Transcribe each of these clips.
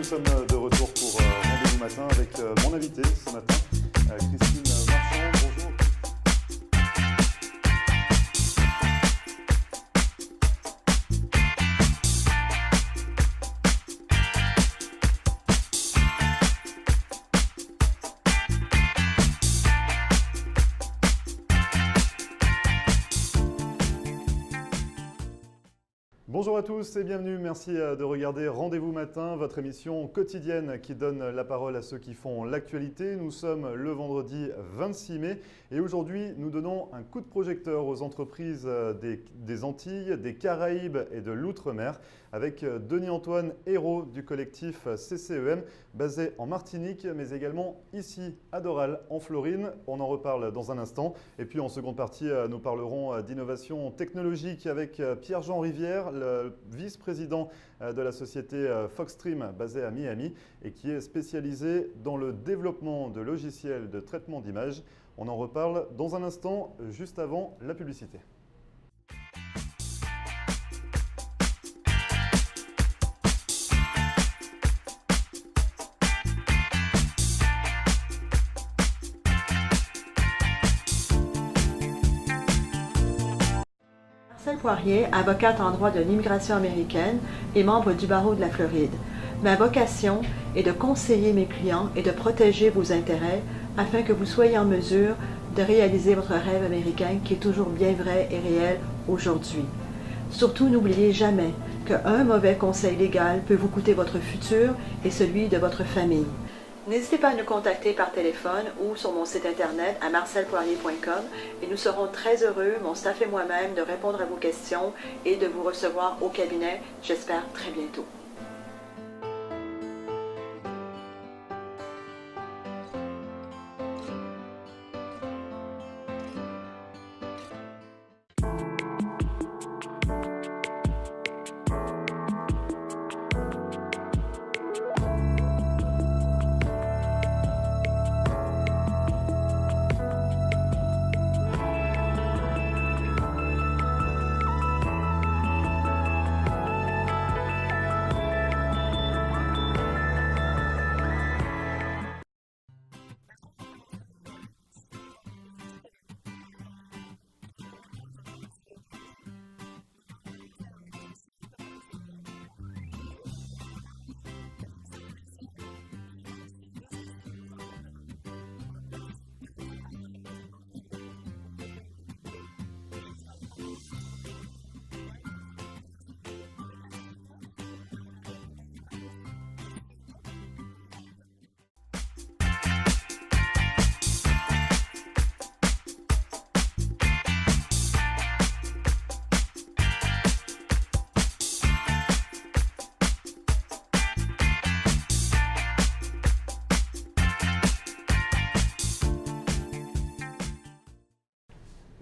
sommes de retour pour Rendez-vous matin avec mon invité ce matin, Christine Marchand. Bonjour. Bonjour à tous et bienvenue, merci de regarder Rendez-vous matin, votre émission quotidienne qui donne la parole à ceux qui font l'actualité. Nous sommes le vendredi 26 mai et aujourd'hui nous donnons un coup de projecteur aux entreprises des Antilles, des Caraïbes et de l'Outre-mer avec Denis-Antoine Hérault du collectif CCEM basé en Martinique mais également ici à Doral en Floride. On en reparle dans un instant et puis en seconde partie nous parlerons d'innovation technologique avec Pierre-Jean Rivière, le vice-président de la société Foxstream basée à Miami et qui est spécialisé dans le développement de logiciels de traitement d'images. On en reparle dans un instant, juste avant la publicité. Marcelle Poirier, avocate en droit de l'immigration américaine et membre du barreau de la Floride. Ma vocation est de conseiller mes clients et de protéger vos intérêts afin que vous soyez en mesure de réaliser votre rêve américain qui est toujours bien vrai et réel aujourd'hui. Surtout, n'oubliez jamais qu'un mauvais conseil légal peut vous coûter votre futur et celui de votre famille. N'hésitez pas à nous contacter par téléphone ou sur mon site internet à marcelpoirier.com et nous serons très heureux, mon staff et moi-même, de répondre à vos questions et de vous recevoir au cabinet, j'espère très bientôt.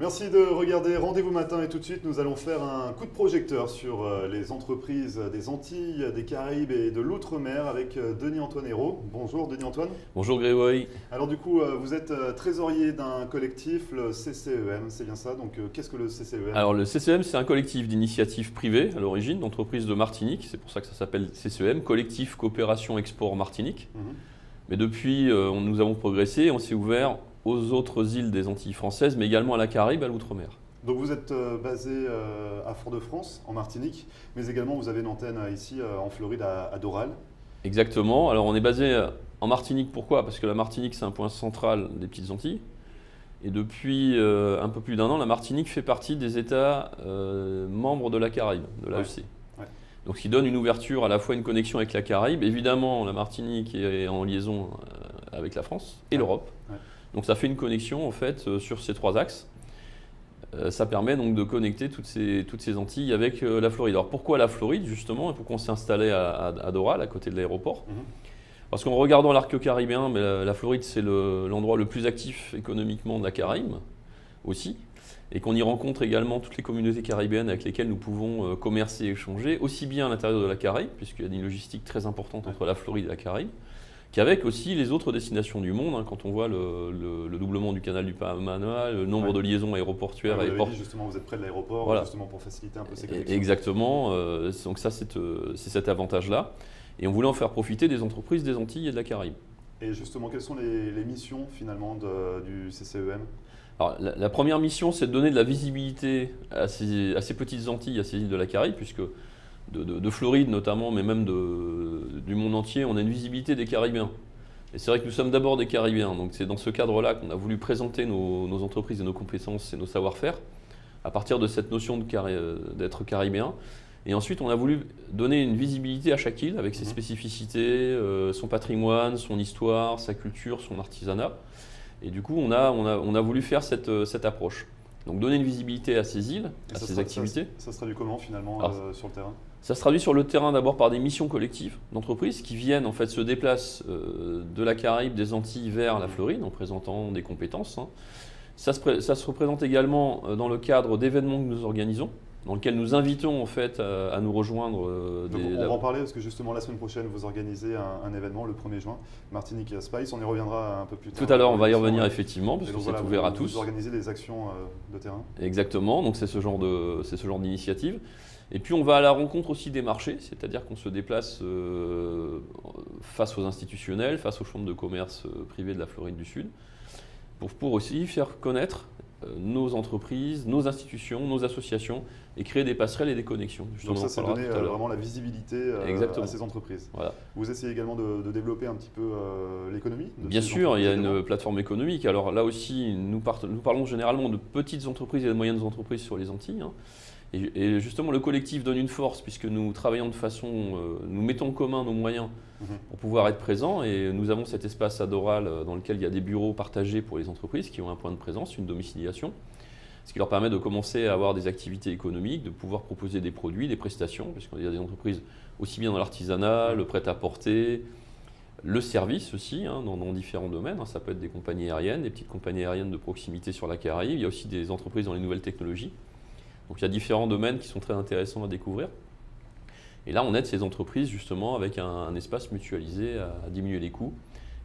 Merci de regarder Rendez-vous matin et tout de suite nous allons faire un coup de projecteur sur les entreprises des Antilles, des Caraïbes et de l'Outre-mer avec Denis-Antoine Hérault. Bonjour Denis-Antoine. Bonjour Grégory. Alors du coup vous êtes trésorier d'un collectif, le CCEM, c'est bien ça. Donc qu'est-ce que le CCEM? Alors le CCEM c'est un collectif d'initiatives privées à l'origine d'entreprises de Martinique, c'est pour ça que ça s'appelle CCEM, Collectif Coopération Export Martinique. Mais depuis nous avons progressé, on s'est ouvert aux autres îles des Antilles françaises, mais également à la Caraïbe, à l'Outre-mer. Donc vous êtes basé à Fort-de-France, en Martinique, mais également vous avez une antenne ici en Floride, à Doral. Exactement. Alors on est basé en Martinique, pourquoi? Parce que la Martinique, c'est un point central des Petites Antilles. Et depuis un peu plus d'un an, la Martinique fait partie des États membres de la Caraïbe, de l'AEC. Ouais. Donc ce qui donne une ouverture, à la fois une connexion avec la Caraïbe. Évidemment, la Martinique est en liaison avec la France et l'Europe. Ouais. Donc ça fait une connexion en fait sur ces trois axes. Ça permet donc de connecter toutes ces Antilles avec la Floride. Alors pourquoi la Floride justement et pourquoi on s'est installé à Doral, à côté de l'aéroport? Parce qu'en regardant l'arc caribéen, la Floride c'est l'endroit le plus actif économiquement de la Caraïbe aussi. Et qu'on y rencontre également toutes les communautés caribéennes avec lesquelles nous pouvons commercer et échanger, aussi bien à l'intérieur de la Caraïbe, puisqu'il y a une logistique très importante entre la Floride et la Caraïbe, qu'avec aussi les autres destinations du monde, hein, quand on voit le doublement du canal du Panama, le nombre de liaisons aéroportuaires. Vous avez dit justement, vous êtes près de l'aéroport, voilà. Justement pour faciliter un peu ces connexions. Exactement, donc ça c'est cet avantage-là. Et on voulait en faire profiter des entreprises des Antilles et de la Caraïbe. Et justement, quelles sont les missions finalement du CCEM? Alors, la première mission, c'est de donner de la visibilité à ces petites Antilles, à ces îles de la Caraïbe, puisque de Floride notamment, mais même du monde entier, on a une visibilité des Caribéens. Et c'est vrai que nous sommes d'abord des Caribéens, donc c'est dans ce cadre-là qu'on a voulu présenter nos entreprises et nos compétences et nos savoir-faire, à partir de cette notion d'être Caribéen. Et ensuite, on a voulu donner une visibilité à chaque île, avec ses spécificités, son patrimoine, son histoire, sa culture, son artisanat. Et du coup, on a voulu faire cette approche. Donc donner une visibilité à ces îles, à ces activités. Ça se traduit comment finalement sur le terrain? Ça se traduit sur le terrain d'abord par des missions collectives d'entreprises qui viennent, en fait, se déplacent de la Caraïbe, des Antilles vers la Floride en présentant des compétences. Ça se représente également dans le cadre d'événements que nous organisons, dans lequel nous invitons en fait à nous rejoindre. On va en parler parce que justement la semaine prochaine vous organisez un événement le 1er juin, Martinique Spice, on y reviendra un peu plus tard. Tout à l'heure on va y revenir effectivement parce que c'est ouvert à tous. Vous organisez des actions de terrain. Exactement, donc c'est ce genre d'initiative. Et puis on va à la rencontre aussi des marchés, c'est-à-dire qu'on se déplace face aux institutionnels, face aux chambres de commerce privées de la Floride du Sud, pour aussi faire connaître nos entreprises, nos institutions, nos associations et créer des passerelles et des connexions. Donc ça, c'est donner vraiment la visibilité à ces entreprises. Voilà. Vous essayez également de développer un petit peu l'économie? Bien sûr, il y a une plateforme économique. Alors là aussi, nous parlons généralement de petites entreprises et de moyennes entreprises sur les Antilles. Et justement, le collectif donne une force puisque nous travaillons de façon, nous mettons en commun nos moyens pour pouvoir être présents. Et nous avons cet espace à Doral dans lequel il y a des bureaux partagés pour les entreprises qui ont un point de présence, une domiciliation, ce qui leur permet de commencer à avoir des activités économiques, de pouvoir proposer des produits, des prestations, puisqu'il y a des entreprises aussi bien dans l'artisanat, le prêt-à-porter, le service aussi, dans différents domaines. Ça peut être des compagnies aériennes, des petites compagnies aériennes de proximité sur la Caraïbe. Il y a aussi des entreprises dans les nouvelles technologies. Donc il y a différents domaines qui sont très intéressants à découvrir. Et là, on aide ces entreprises justement avec un espace mutualisé à diminuer les coûts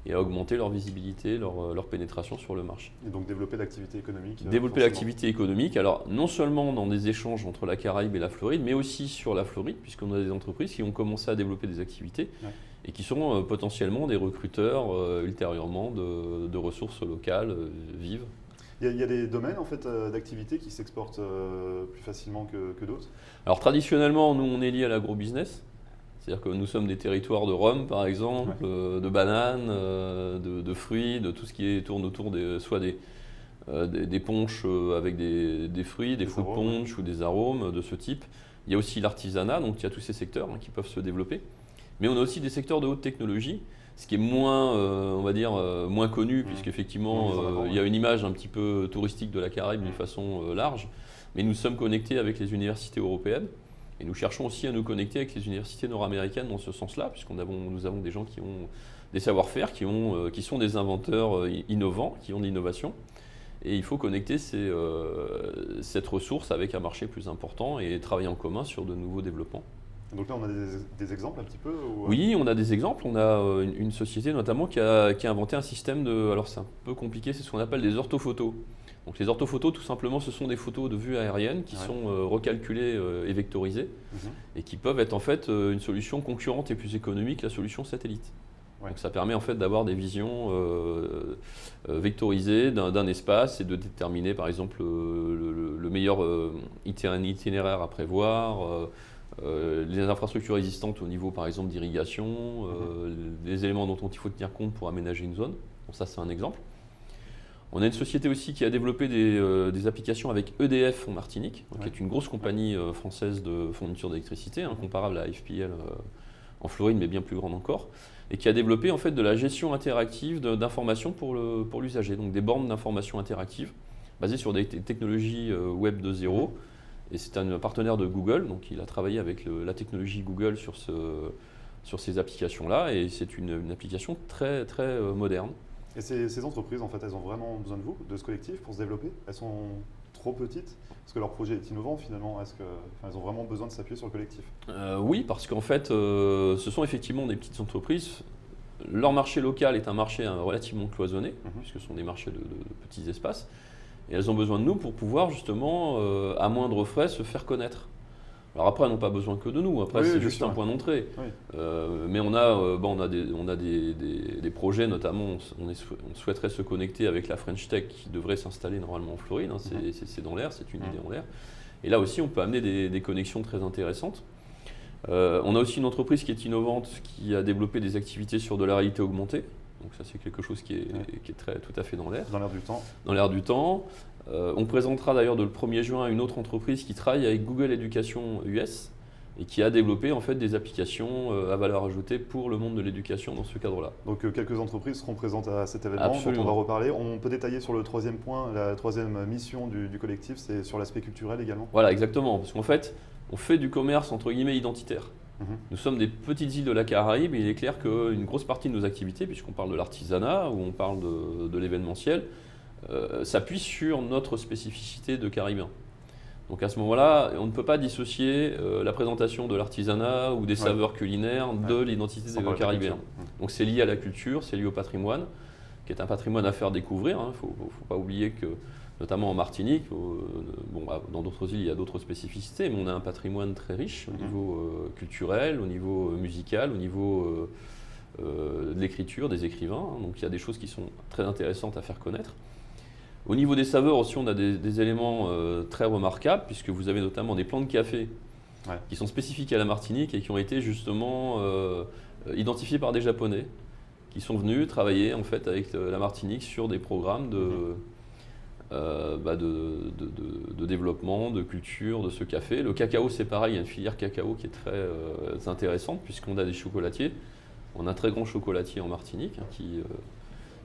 et à augmenter leur visibilité, leur pénétration sur le marché. Et donc développer l'activité économique. Développer l'activité économique, alors non seulement dans des échanges entre la Caraïbe et la Floride, mais aussi sur la Floride, puisqu'on a des entreprises qui ont commencé à développer des activités et qui sont potentiellement des recruteurs ultérieurement de ressources locales vives. Il y a des domaines en fait, d'activité qui s'exportent plus facilement que d'autres? Alors traditionnellement, nous on est lié à l'agro-business, c'est-à-dire que nous sommes des territoires de rhum par exemple, de bananes, de fruits, de tout ce qui tourne autour soit des punchs avec des fruits, des fruits punch ou des arômes de ce type. Il y a aussi l'artisanat, donc il y a tous ces secteurs qui peuvent se développer. Mais on a aussi des secteurs de haute technologie, ce qui est moins, on va dire, moins connu, puisqu'effectivement, il y a une image un petit peu touristique de la Caraïbe d'une façon large. Mais nous sommes connectés avec les universités européennes et nous cherchons aussi à nous connecter avec les universités nord-américaines dans ce sens-là, nous avons des gens qui ont des savoir-faire, qui sont des inventeurs innovants, qui ont de l'innovation. Et il faut connecter cette ressource avec un marché plus important et travailler en commun sur de nouveaux développements. Donc là, on a des exemples un petit peu Oui, on a des exemples. On a une société notamment qui a inventé un système de... Alors c'est un peu compliqué, c'est ce qu'on appelle des orthophotos. Donc les orthophotos, tout simplement, ce sont des photos de vue aérienne qui sont recalculées et vectorisées et qui peuvent être en fait une solution concurrente et plus économique, la solution satellite. Donc ça permet en fait d'avoir des visions vectorisées d'un espace et de déterminer par exemple le meilleur itinéraire à prévoir, les infrastructures existantes au niveau par exemple d'irrigation, les éléments dont il faut tenir compte pour aménager une zone. Bon, ça c'est un exemple. On a une société aussi qui a développé des applications avec EDF en Martinique, qui est une grosse compagnie française de fourniture d'électricité, comparable à FPL en Floride mais bien plus grande encore, et qui a développé en fait de la gestion interactive d'informations pour l'usager, donc des bornes d'information interactives basées sur des technologies Web 2.0. Et c'est un partenaire de Google, donc il a travaillé avec la technologie Google sur ces applications-là, et c'est une application très, très moderne. Et ces entreprises, en fait, elles ont vraiment besoin de vous, de ce collectif, pour se développer? Elles sont trop petites? Parce que leur projet est innovant finalement, elles ont vraiment besoin de s'appuyer sur le collectif? Oui, parce qu'en fait, ce sont effectivement des petites entreprises. Leur marché local est un marché relativement cloisonné, puisque ce sont des marchés de petits espaces. Et elles ont besoin de nous pour pouvoir justement, à moindre frais, se faire connaître. Alors après, elles n'ont pas besoin que de nous. Après, Oui, c'est bien juste sûr. un point d'entrée. Oui. Mais on a des projets, notamment, on souhaiterait se connecter avec la French Tech qui devrait s'installer normalement en Floride. Hein. C'est dans l'air, c'est une idée en l'air. Et là aussi, on peut amener des connexions très intéressantes. On a aussi une entreprise qui est innovante, qui a développé des activités sur de la réalité augmentée. Donc ça, c'est quelque chose qui est tout à fait dans l'air. Dans l'air du temps. Dans l'air du temps. On présentera d'ailleurs le 1er juin une autre entreprise qui travaille avec Google Education US et qui a développé en fait des applications à valeur ajoutée pour le monde de l'éducation dans ce cadre-là. Donc quelques entreprises seront présentes à cet événement Absolument. dont on va reparler. On peut détailler sur le troisième point, la troisième mission du collectif, c'est sur l'aspect culturel également. Voilà, exactement. Parce qu'en fait, on fait du commerce entre guillemets identitaire. Mhm. Nous sommes des petites îles de la Caraïbe et il est clair qu'une grosse partie de nos activités, puisqu'on parle de l'artisanat ou on parle de l'événementiel, s'appuie sur notre spécificité de Caribéens. Donc à ce moment-là, on ne peut pas dissocier la présentation de l'artisanat ou des saveurs culinaires de l'identité des Caribéens. Donc c'est lié à la culture, c'est lié au patrimoine, qui est un patrimoine à faire découvrir. Il ne faut pas oublier que, notamment en Martinique, dans d'autres îles il y a d'autres spécificités, mais on a un patrimoine très riche au niveau culturel, au niveau musical, au niveau de l'écriture, des écrivains. Donc il y a des choses qui sont très intéressantes à faire connaître. Au niveau des saveurs aussi, on a des éléments très remarquables, puisque vous avez notamment des plants de café qui sont spécifiques à la Martinique et qui ont été justement identifiés par des Japonais qui sont venus travailler en fait avec la Martinique sur des programmes de développement, de culture de ce café. Le cacao, c'est pareil, il y a une filière cacao qui est très intéressante, puisqu'on a des chocolatiers. On a un très grand chocolatier en Martinique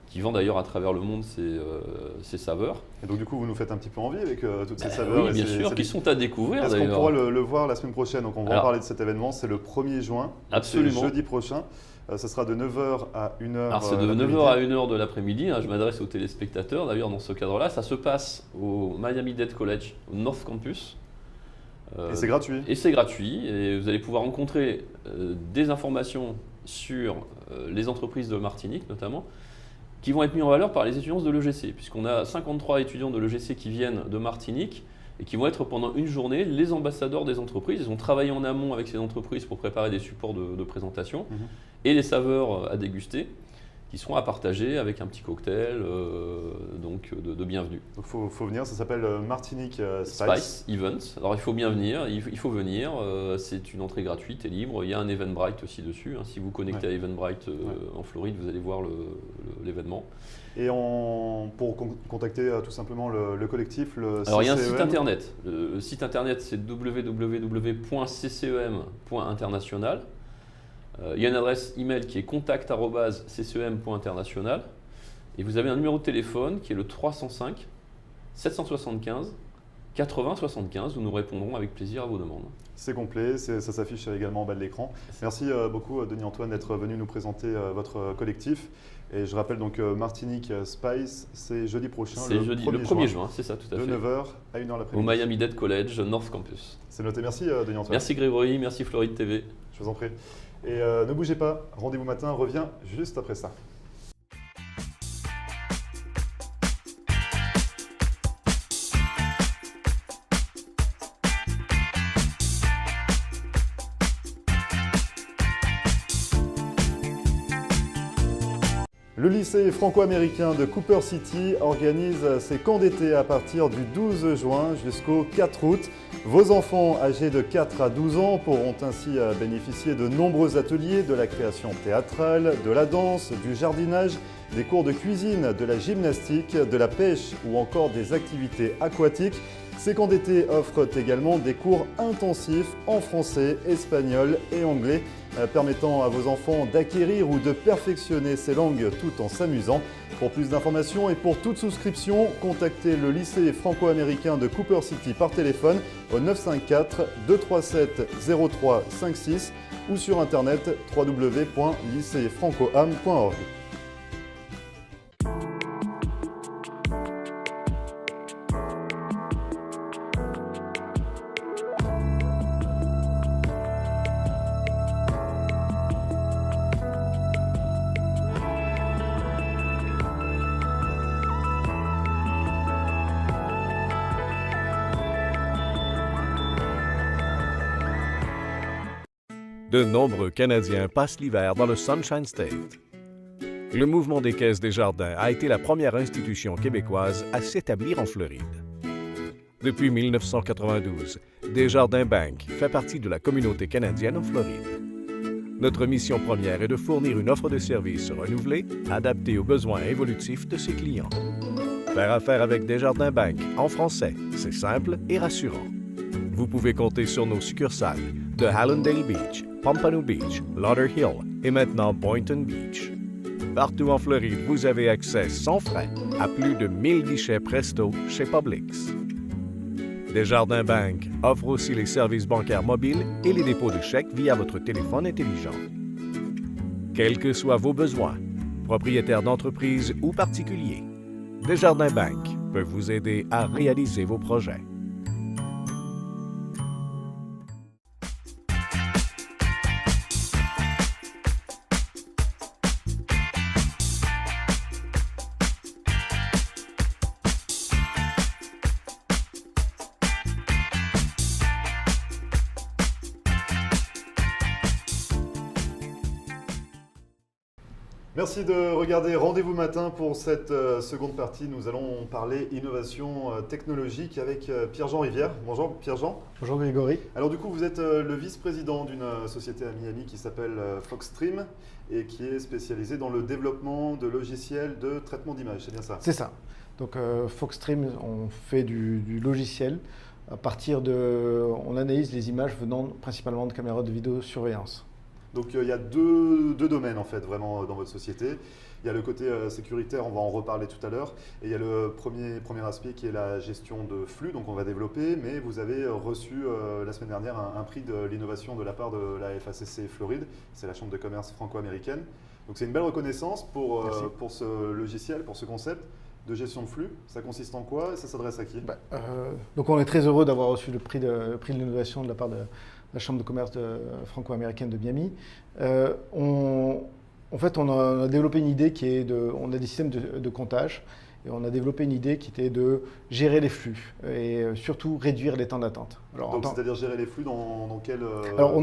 qui vend d'ailleurs à travers le monde ses saveurs. Et donc du coup, vous nous faites un petit peu envie avec toutes ces saveurs. Oui, bien sûr, qui sont à découvrir d'ailleurs. Est-ce qu'on pourra le voir la semaine prochaine? Donc on va en parler de cet événement, c'est le 1er juin. Absolument. C'est jeudi prochain. Ça sera de 9h à 1h. Alors c'est de 9h à 1h de l'après-midi, je m'adresse aux téléspectateurs d'ailleurs dans ce cadre-là. Ça se passe au Miami-Dade College, au North Campus. Et c'est gratuit. Et c'est gratuit, et vous allez pouvoir rencontrer des informations sur les entreprises de Martinique notamment, qui vont être mis en valeur par les étudiants de l'EGC, puisqu'on a 53 étudiants de l'EGC qui viennent de Martinique et qui vont être pendant une journée les ambassadeurs des entreprises. Ils ont travaillé en amont avec ces entreprises pour préparer des supports de présentation et les saveurs à déguster qui seront à partager avec un petit cocktail de bienvenue. Donc il faut venir, ça s'appelle Martinique Spice Events. Alors il faut bien venir, il faut venir, c'est une entrée gratuite et libre. Il y a un Eventbrite aussi dessus. Si vous connectez à Eventbrite en Floride, vous allez voir l'événement. Et pour contacter tout simplement le collectif, le Alors il y a un CCEM. site internet. Le site internet c'est www.ccem.international. Il y a une adresse email qui est contact@ccem.international et vous avez un numéro de téléphone qui est le 305 775 80 75. Nous nous répondrons avec plaisir à vos demandes. C'est complet, ça s'affiche également en bas de l'écran. Merci beaucoup Denis Antoine d'être venu nous présenter votre collectif. Et je rappelle donc Martinique Spice, c'est jeudi prochain, c'est le 1er juin, c'est ça tout à fait. De 9h à 1h l'après-midi. Au Miami-Dade College, North Campus. C'est noté, merci Denis Antoine. Merci Grégory, merci Floride TV. Je vous en prie. Et ne bougez pas, Rendez-vous matin revient juste après ça. Le lycée franco-américain de Cooper City organise ses camps d'été à partir du 12 juin jusqu'au 4 août. Vos enfants âgés de 4 à 12 ans pourront ainsi bénéficier de nombreux ateliers, de la création théâtrale, de la danse, du jardinage, des cours de cuisine, de la gymnastique, de la pêche ou encore des activités aquatiques. Ces camps d'été offrent également des cours intensifs en français, espagnol et anglais, permettant à vos enfants d'acquérir ou de perfectionner ces langues tout en s'amusant. Pour plus d'informations et pour toute souscription, contactez le lycée franco-américain de Cooper City par téléphone au 954 237 0356 ou sur internet www.lycéefrancoam.org. De nombreux Canadiens passent l'hiver dans le Sunshine State. Le mouvement des Caisses Desjardins a été la première institution québécoise à s'établir en Floride. Depuis 1992, Desjardins Bank fait partie de la communauté canadienne en Floride. Notre mission première est de fournir une offre de services renouvelée, adaptée aux besoins évolutifs de ses clients. Faire affaire avec Desjardins Bank en français, c'est simple et rassurant. Vous pouvez compter sur nos succursales de Hallandale Beach, Pompano Beach, Lauderhill et maintenant Boynton Beach. Partout en Floride, vous avez accès sans frais à plus de 1000 guichets Presto chez Publix. Desjardins Bank offre aussi les services bancaires mobiles et les dépôts de chèques via votre téléphone intelligent. Quels que soient vos besoins, propriétaires d'entreprise ou particuliers, Desjardins Bank peut vous aider à réaliser vos projets. Merci de regarder Rendez-vous matin pour cette seconde partie. Nous allons parler innovation technologique avec Pierre-Jean Rivière. Bonjour Pierre-Jean. Bonjour Grégory. Alors du coup, vous êtes le vice-président d'une société à Miami qui s'appelle Foxstream et qui est spécialisée dans le développement de logiciels de traitement d'image, c'est bien ça? C'est ça. Donc Foxstream, on fait du logiciel à partir de... On analyse les images venant principalement de caméras de vidéosurveillance. Donc il y a deux domaines en fait vraiment dans votre société. Il y a le côté sécuritaire, on va en reparler tout à l'heure, et il y a le premier aspect qui est la gestion de flux, donc on va développer, mais vous avez reçu la semaine dernière un prix de l'innovation de la part de la FACC Floride, c'est la chambre de commerce franco-américaine. Donc c'est une belle reconnaissance pour ce logiciel, pour ce concept de gestion de flux. Ça consiste en quoi et ça s'adresse à qui? Donc on est très heureux d'avoir reçu le prix de l'innovation de la part de la Chambre de commerce franco-américaine de Miami. En fait, on a développé une idée qui est on a des systèmes de comptage et on a développé une idée qui était de gérer les flux et surtout réduire les temps d'attente. Donc c'est-à-dire gérer les flux dans quel... Alors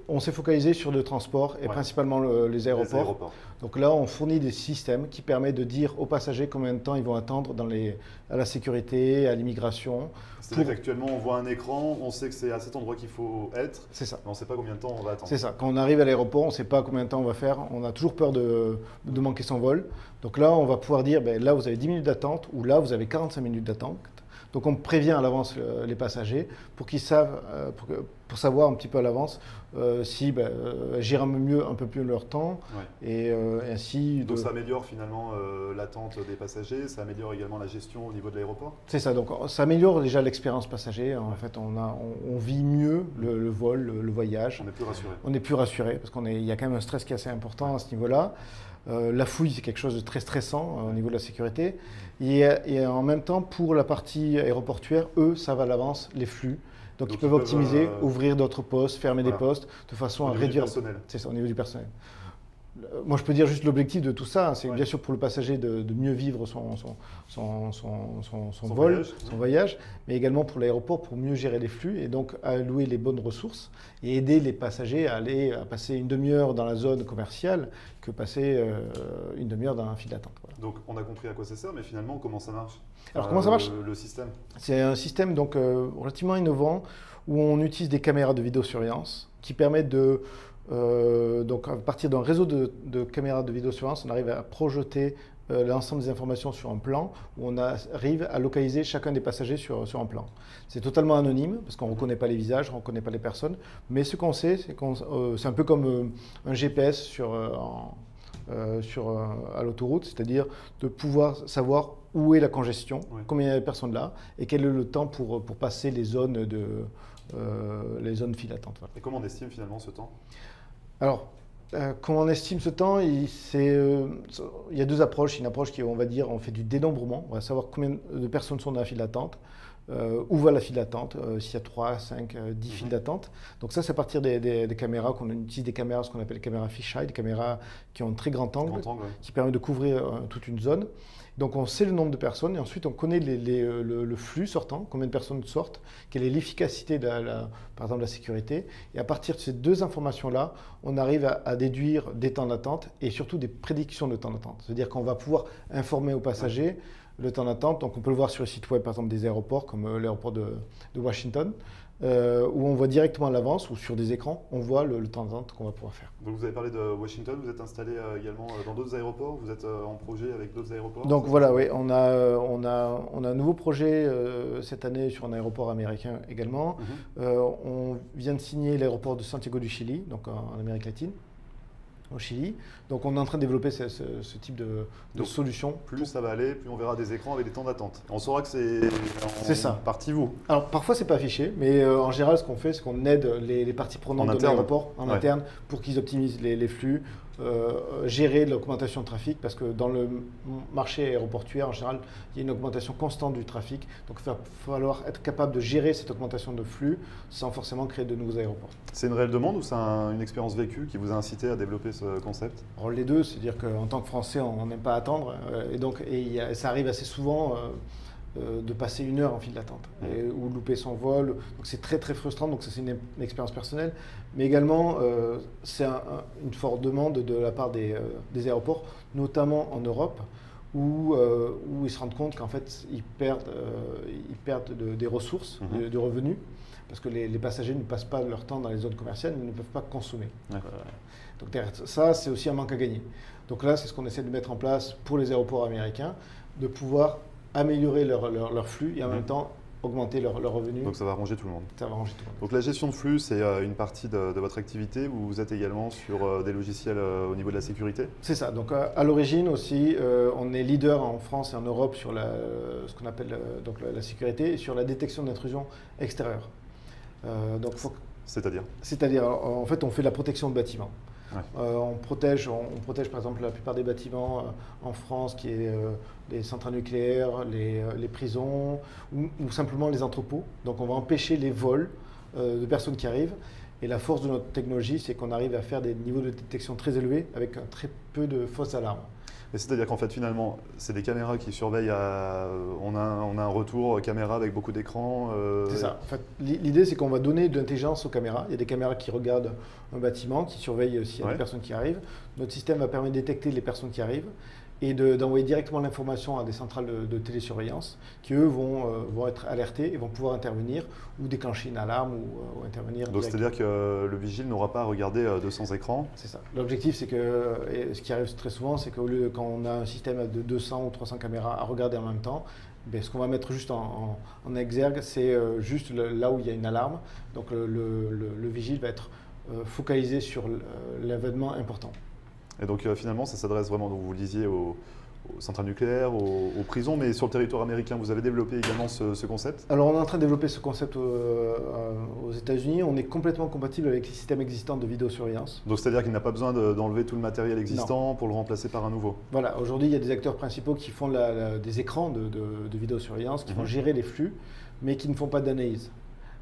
on s'est focalisé sur le transport et principalement les aéroports. Donc là, on fournit des systèmes qui permettent de dire aux passagers combien de temps ils vont attendre à la sécurité, à l'immigration. C'est-à-dire qu'actuellement, on voit un écran, on sait que c'est à cet endroit qu'il faut être, c'est ça. Mais on ne sait pas combien de temps on va attendre. C'est ça. Quand on arrive à l'aéroport, on ne sait pas combien de temps on va faire. On a toujours peur de manquer son vol. Donc là, on va pouvoir dire, là, vous avez 10 minutes d'attente ou là, vous avez 45 minutes d'attente. Donc on prévient à l'avance les passagers pour qu'ils savent, pour savoir un petit peu à l'avance si gérer un peu plus leur temps et ainsi. Donc ça améliore finalement l'attente des passagers, ça améliore également la gestion au niveau de l'aéroport. C'est ça. Donc ça améliore déjà l'expérience passager. En fait, on vit mieux le vol, le voyage. On est plus rassuré. On est plus rassuré parce qu'il y a quand même un stress qui est assez important à ce niveau-là. La fouille, c'est quelque chose de très stressant au niveau de la sécurité. Et en même temps, pour la partie aéroportuaire, eux savent à l'avance les flux. Donc ils peuvent optimiser, ouvrir d'autres postes, fermer des postes, de façon à réduire... C'est ça, au niveau du personnel. Moi, je peux dire juste l'objectif de tout ça, c'est bien sûr pour le passager de mieux vivre son voyage, mais également pour l'aéroport pour mieux gérer les flux et donc allouer les bonnes ressources et aider les passagers à passer une demi-heure dans la zone commerciale que passer une demi-heure dans un fil d'attente. Voilà. Donc on a compris à quoi ça sert, mais finalement comment ça marche? Alors comment ça marche? Le système? C'est un système donc, relativement innovant où on utilise des caméras de vidéosurveillance qui permettent donc à partir d'un réseau de caméras de vidéosurveillance, on arrive à projeter l'ensemble des informations sur un plan où on arrive à localiser chacun des passagers sur un plan. C'est totalement anonyme parce qu'on ne reconnaît pas les visages, on ne reconnaît pas les personnes, mais ce qu'on sait, c'est un peu comme un GPS à l'autoroute, c'est-à-dire de pouvoir savoir où est la congestion, combien il y a de personnes là et quel est le temps pour passer les zones files d'attente. Voilà. Et comment on estime finalement ce temps? Alors, comment on estime ce temps? Il y a deux approches. Une approche qui, on va dire, on fait du dénombrement. On va savoir combien de personnes sont dans la file d'attente. où va la file d'attente, s'il y a 3, 5, 10 files d'attente. Donc ça, c'est à partir des caméras, qu'on utilise des caméras, ce qu'on appelle les caméras fisheye, des caméras qui ont un très grand angle, qui permettent de couvrir toute une zone. Donc on sait le nombre de personnes et ensuite on connaît le flux sortant, combien de personnes sortent, quelle est l'efficacité par exemple de la sécurité. Et à partir de ces deux informations-là, on arrive à déduire des temps d'attente et surtout des prédictions de temps d'attente. C'est-à-dire qu'on va pouvoir informer aux passagers le temps d'attente. Donc on peut le voir sur le site web par exemple des aéroports comme l'aéroport de Washington. Où on voit directement à l'avance ou sur des écrans, on voit le temps d'attente qu'on va pouvoir faire. Donc vous avez parlé de Washington, vous êtes installé également dans d'autres aéroports, vous êtes en projet avec d'autres aéroports? Donc voilà, oui, on a un nouveau projet cette année sur un aéroport américain également. On vient de signer l'aéroport de Santiago du Chili, donc en Amérique latine, au Chili. Donc on est en train de développer ce type de solution. Plus ça va aller, plus on verra des écrans avec des temps d'attente. On saura que c'est ça. Partie vous. Alors parfois c'est pas affiché, mais en général ce qu'on fait, c'est qu'on aide les parties prenantes de l'aéroport en interne pour qu'ils optimisent les flux, gérer l'augmentation de trafic, parce que dans le marché aéroportuaire en général, il y a une augmentation constante du trafic. Donc il va falloir être capable de gérer cette augmentation de flux sans forcément créer de nouveaux aéroports. C'est une réelle demande ou c'est une expérience vécue qui vous a incité à développer ce concept? Alors les deux, c'est-à-dire qu'en tant que Français, on n'aime pas attendre, ça arrive assez souvent de passer 1 heure en file d'attente ou de louper son vol. Donc c'est très très frustrant, donc ça c'est une expérience personnelle. Mais également, c'est une forte demande de la part des aéroports, notamment en Europe, où ils se rendent compte qu'en fait ils perdent des ressources, de revenus, parce que les passagers ne passent pas leur temps dans les zones commerciales, ils ne peuvent pas consommer. Donc derrière ça, c'est aussi un manque à gagner. Donc là, c'est ce qu'on essaie de mettre en place pour les aéroports américains, de pouvoir améliorer leur flux et en même temps augmenter leurs revenus. Donc ça va arranger tout le monde. Ça va arranger tout le monde. Donc la gestion de flux, c'est une partie de votre activité. Vous êtes également sur des logiciels au niveau de la sécurité? C'est ça. Donc à l'origine aussi, on est leader en France et en Europe sur ce qu'on appelle la sécurité et sur la détection d'intrusion extérieure. C'est-à-dire? C'est-à-dire, en fait, on fait de la protection de bâtiments. On protège par exemple la plupart des bâtiments en France, qui est les centrales nucléaires, les prisons ou simplement les entrepôts. Donc on va empêcher les vols de personnes qui arrivent. Et la force de notre technologie, c'est qu'on arrive à faire des niveaux de détection très élevés avec très peu de fausses alarmes. C'est-à-dire qu'en fait, finalement, c'est des caméras qui surveillent. On a un retour caméra avec beaucoup d'écrans. C'est ça. En fait, l'idée, c'est qu'on va donner de l'intelligence aux caméras. Il y a des caméras qui regardent un bâtiment, qui surveillent s'il y a des personnes qui arrivent. Notre système va permettre de détecter les personnes qui arrivent et d'envoyer directement l'information à des centrales de télésurveillance qui, eux, vont être alertés et vont pouvoir intervenir ou déclencher une alarme ou intervenir. Donc c'est-à-dire que le vigile n'aura pas à regarder 200 écrans? C'est ça. L'objectif, c'est que, et ce qui arrive très souvent, c'est qu'au lieu, quand on a un système de 200 ou 300 caméras à regarder en même temps, ce qu'on va mettre juste en exergue, c'est juste là où il y a une alarme. Donc le vigile va être focalisé sur l'événement important. Et donc finalement, ça s'adresse vraiment, donc vous le disiez, aux centrales nucléaires, aux prisons, mais sur le territoire américain, vous avez développé également ce concept? Alors on est en train de développer ce concept aux États-Unis. On est complètement compatible avec les systèmes existants de vidéosurveillance. Donc c'est-à-dire qu'il n'a pas besoin d'enlever tout le matériel existant pour le remplacer par un nouveau? Voilà, aujourd'hui il y a des acteurs principaux qui font des écrans de vidéosurveillance, qui vont gérer les flux, mais qui ne font pas d'analyse.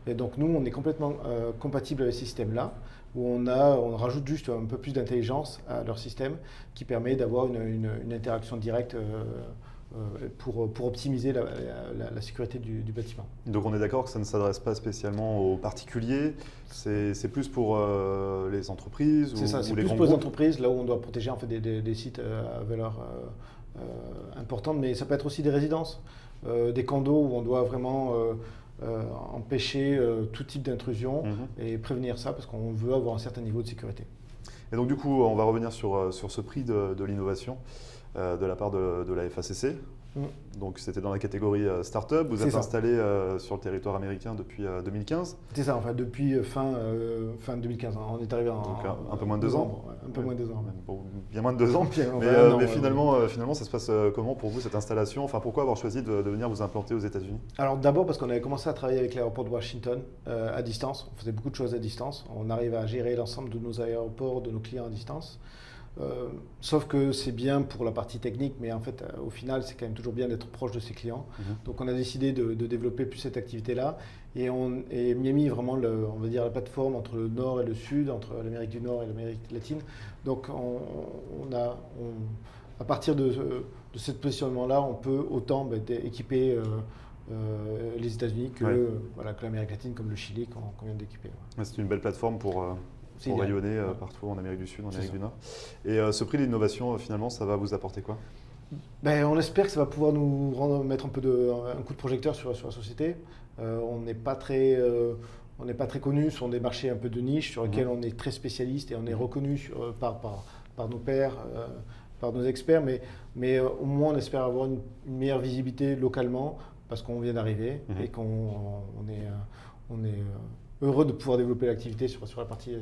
Et donc nous, on est complètement compatible avec ces systèmes-là, où on rajoute juste un peu plus d'intelligence à leur système qui permet d'avoir une interaction directe pour optimiser la sécurité du bâtiment. Donc on est d'accord que ça ne s'adresse pas spécialement aux particuliers, c'est plus pour les entreprises ou les grands groupes? C'est ça, c'est plus pour les entreprises, là où on doit protéger en fait des sites à valeur importante, mais ça peut être aussi des résidences, des condos où on doit vraiment empêcher tout type d'intrusion et prévenir ça parce qu'on veut avoir un certain niveau de sécurité. Et donc du coup, on va revenir sur ce prix de l'innovation de la part de la FACC. Donc c'était dans la catégorie Startup. Vous êtes installé sur le territoire américain depuis 2015. C'est ça, enfin depuis fin 2015. On est arrivé un peu moins de 2 ans. Un peu moins de 2 ans. Bon, bien moins de 2 ans. Mais finalement, ça se passe comment pour vous cette installation? Enfin, pourquoi avoir choisi de venir vous implanter aux États-Unis? Alors d'abord parce qu'on avait commencé à travailler avec l'aéroport de Washington à distance. On faisait beaucoup de choses à distance. On arrive à gérer l'ensemble de nos aéroports, de nos clients à distance. Sauf que c'est bien pour la partie technique, mais en fait, au final, c'est quand même toujours bien d'être proche de ses clients. Donc, on a décidé de développer plus cette activité-là. Et Miami est vraiment, on va dire, la plateforme entre le nord et le sud, entre l'Amérique du Nord et l'Amérique latine. Donc, à partir de ce positionnement-là, on peut autant équiper les États-Unis que l'Amérique latine, comme le Chili qu'on vient d'équiper. Ouais, c'est une belle plateforme pour rayonner partout en Amérique du Sud, en Amérique du Nord. Et ce prix d'innovation, finalement, ça va vous apporter quoi? On espère que ça va pouvoir nous mettre un coup de projecteur sur la société. On n'est pas très connu sur des marchés un peu de niche sur lesquels on est très spécialiste et on est reconnu par nos pairs, par nos experts, mais au moins on espère avoir une meilleure visibilité localement parce qu'on vient d'arriver et qu'on est heureux de pouvoir développer l'activité sur la partie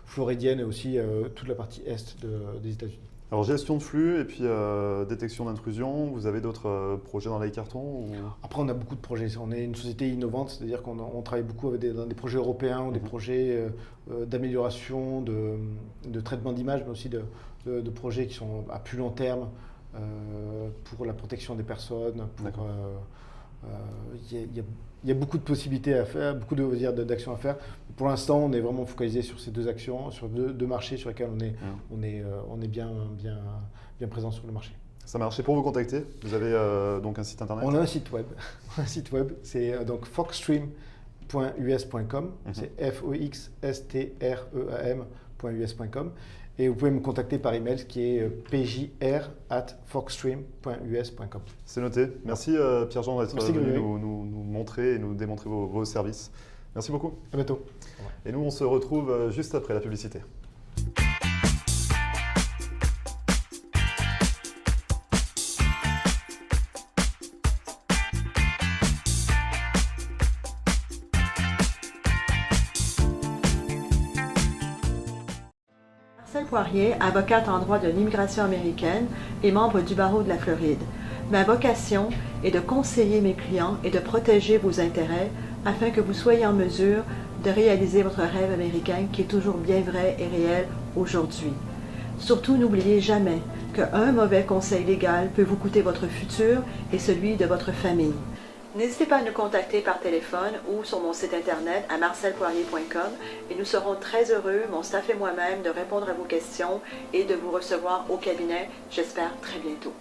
floridienne et aussi toute la partie est des États-Unis. Alors gestion de flux et puis détection d'intrusion, vous avez d'autres projets dans les cartons Après, on a beaucoup de projets. On est une société innovante, c'est-à-dire qu'on travaille beaucoup avec dans des projets européens ou des projets d'amélioration, de traitement d'image, mais aussi de projets qui sont à plus long terme pour la protection des personnes. Il y a beaucoup de possibilités à faire, beaucoup d'actions à faire. Pour l'instant, on est vraiment focalisé sur ces deux actions, sur deux marchés sur lesquels on est bien présent sur le marché. Ça marche. Et pour vous contacter, vous avez donc un site internet? On a un site web. C'est donc foxstream.us.com. C'est foxstream.us.com. Et vous pouvez me contacter par email, qui est pjr@foxstream.us.com. C'est noté. Merci Pierre-Jean d'être venu nous montrer et nous démontrer vos services. Merci beaucoup. À bientôt. Et nous, on se retrouve juste après la publicité. Marcel Poirier, avocate en droit de l'immigration américaine et membre du barreau de la Floride. Ma vocation est de conseiller mes clients et de protéger vos intérêts afin que vous soyez en mesure de réaliser votre rêve américain qui est toujours bien vrai et réel aujourd'hui. Surtout, n'oubliez jamais qu'un mauvais conseil légal peut vous coûter votre futur et celui de votre famille. N'hésitez pas à nous contacter par téléphone ou sur mon site internet à marcelpoirier.com et nous serons très heureux, mon staff et moi-même, de répondre à vos questions et de vous recevoir au cabinet, j'espère très bientôt.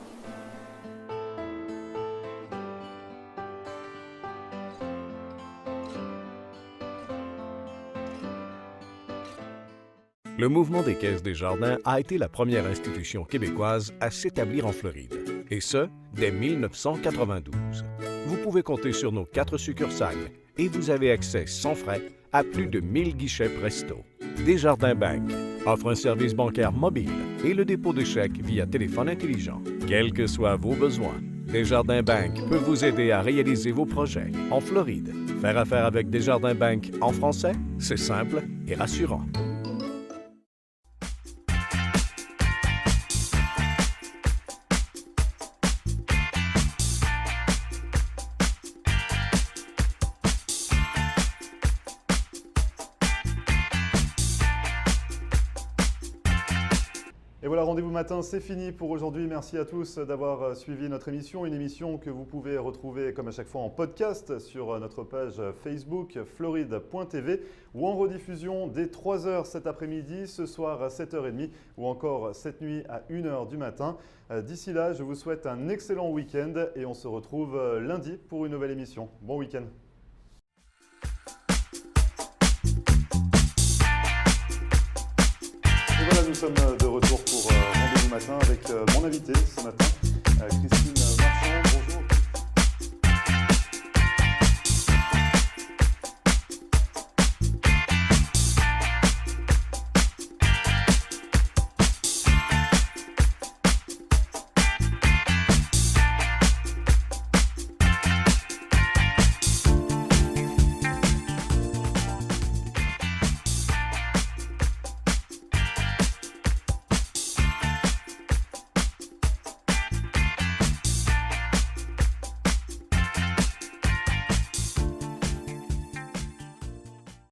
Le mouvement des Caisses Desjardins a été la première institution québécoise à s'établir en Floride, et ce, dès 1992. Vous pouvez compter sur nos 4 succursales et vous avez accès sans frais à plus de 1000 guichets Presto. Desjardins Bank offre un service bancaire mobile et le dépôt de chèques via téléphone intelligent. Quels que soient vos besoins, Desjardins Bank peut vous aider à réaliser vos projets en Floride. Faire affaire avec Desjardins Bank en français, c'est simple et rassurant. Et voilà, Rendez-vous matin, c'est fini pour aujourd'hui. Merci à tous d'avoir suivi notre émission. Une émission que vous pouvez retrouver comme à chaque fois en podcast sur notre page Facebook floride.tv ou en rediffusion dès 3h cet après-midi, ce soir à 7h30 ou encore cette nuit à 1h du matin. D'ici là, je vous souhaite un excellent week-end et on se retrouve lundi pour une nouvelle émission. Bon week-end. Nous sommes de retour pour Rendez-vous matin avec mon invité ce matin, Christine Marchand.